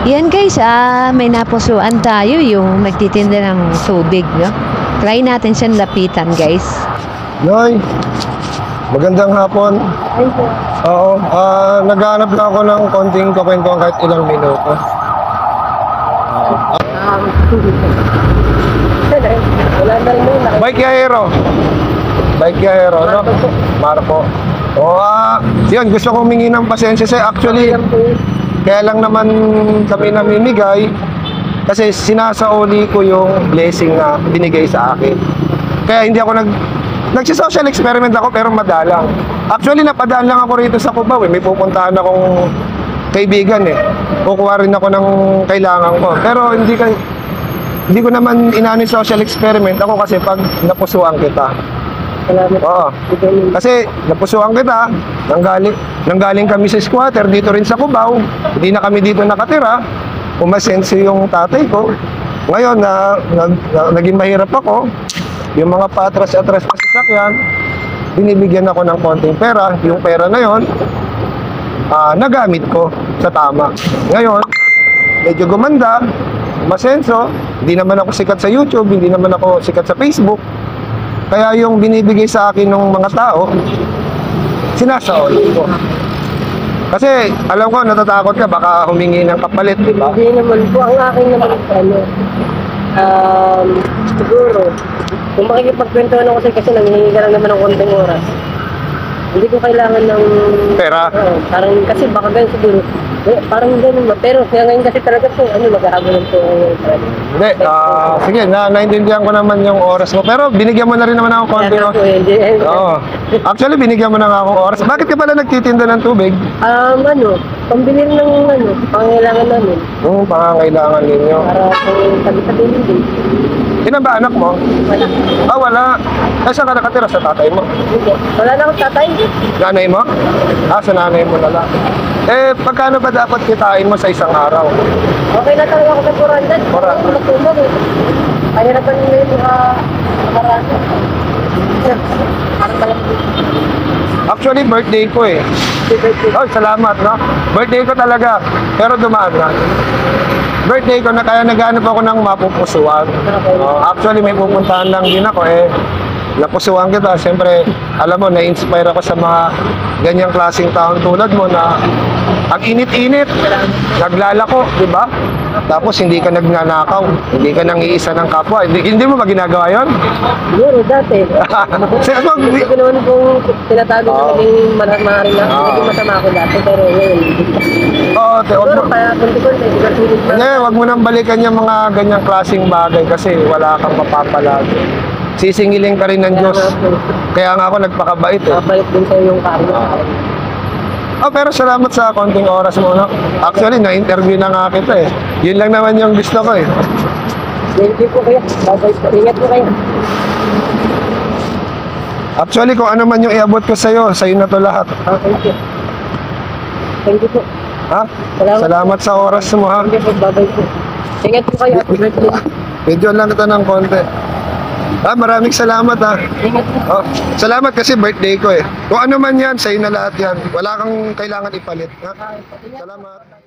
Yan guys, may napusuan tayo yung nagtitinda ng tubig, no? Try natin siyang lapitan, guys. Noy, magandang hapon. Oo, naghahanap lang ako ng konting kakwentuhan kahit ilang minuto. Bike Yahero. Bike Yahero, no? Marco. Yun, gusto kong humingi ng pasensya sa'yo. Actually, kaya lang naman kami namimigay kasi sinasauli ko yung blessing na binigay sa akin. Kaya hindi ako nagsi-social experiment ako pero madalang. Actually, napadaan lang ako rito sa Cubao eh. May pupuntahan akong kaibigan eh. Kukuha rin ako ng kailangan ko. Pero hindi ko naman inano yung social experiment ako kasi pag napusuan kita. Salamat. Oo. Kasi napusuan kita, nanggaling kami sa squatter dito rin sa Cubao. Hindi na kami dito nakatira. Umasenso yung tatay ko. Ngayon naging mahirap ako. Yung mga paatras-atras na sasakyan, binibigyan ako ng konting pera. Yung pera na yon, nagamit ko sa tama. Ngayon, medyo gumanda, umasenso. Hindi naman ako sikat sa YouTube, hindi naman ako sikat sa Facebook. Kaya yung binibigay sa akin ng mga tao, sinasauli ko. Kasi alam ko, natatakot ka, baka humingi ng kapalit, di ba? Hindi naman po. Ang akin naman siguro, kung makikipagkwentuhan ako kasi nanghihingi ka lang naman ng konting oras. Hindi ko kailangan ng pera. Parang kasi baka ganun siguro. Parang ganun ba? Pero kaya ngayon kasi talaga po, maghahabol po. Hindi, sige, naintindihan ko naman yung oras mo. Pero binigyan mo na rin naman ako konti. Oo. Actually, binigyan mo na nga akong oras. Bakit ka pala nagtitinda ng tubig? Pambili ng pangangailangan namin. Pangangailangan ninyo. Para tabi-tabi din. Ilan ba anak mo? Wala. Wala. Saan ka nakatira? Sa tatay mo? Hindi. Wala na akong tatay. Nanay mo? Sa nanay mo na lang. Pagkano ba dapat kitain mo sa isang araw? Okay na talaga ako sa 400. Matulog eh. Pahirapan nyo yung mga marami. Parang talaga. Actually, birthday ko eh. Salamat, no? Birthday ko talaga. Pero dumaan na. Birthday ko na kaya naghanap ako ng mapupusuan. Actually, may pupuntahan lang din ako eh. Napusuan kita. Siyempre, alam mo, na-inspire ako sa mga ganyang klaseng taong tulad mo na ang init-init, naglalako, di ba? Tapos hindi ka nagnanakaw, hindi ka nangiisa ng kapwa. Hindi mo ba ginagawa yun? Siguro, dati. Hindi ko naman kung tinatago na naging maaaring na. Hindi masama ako dati, pero ngayon. Siguro, wag mo nang balikan yung mga ganyang klaseng bagay kasi wala kang mapapalagi. Sisingilin ka rin ng Diyos. Kaya nga ako nagpakabait eh. Mabait din sa'yo yung karma. Pero salamat sa konting oras mo, no? Actually, na-interview na nga kita eh. Yun lang naman yung gusto ko eh. Thank you po kayo. Bye-bye po. Ingat po kayo. Actually, kung ano man yung iabot ko sa'yo na to lahat. Thank you. Thank you po. Salamat sa oras mo, ha? Thank you po. Bye-bye po. Ingat po kayo. Medyo lang kita ng konti. Maraming salamat ha. Salamat kasi birthday ko eh. Kung ano man yan, sa'yo na lahat yan. Wala kang kailangan ipalit. Salamat.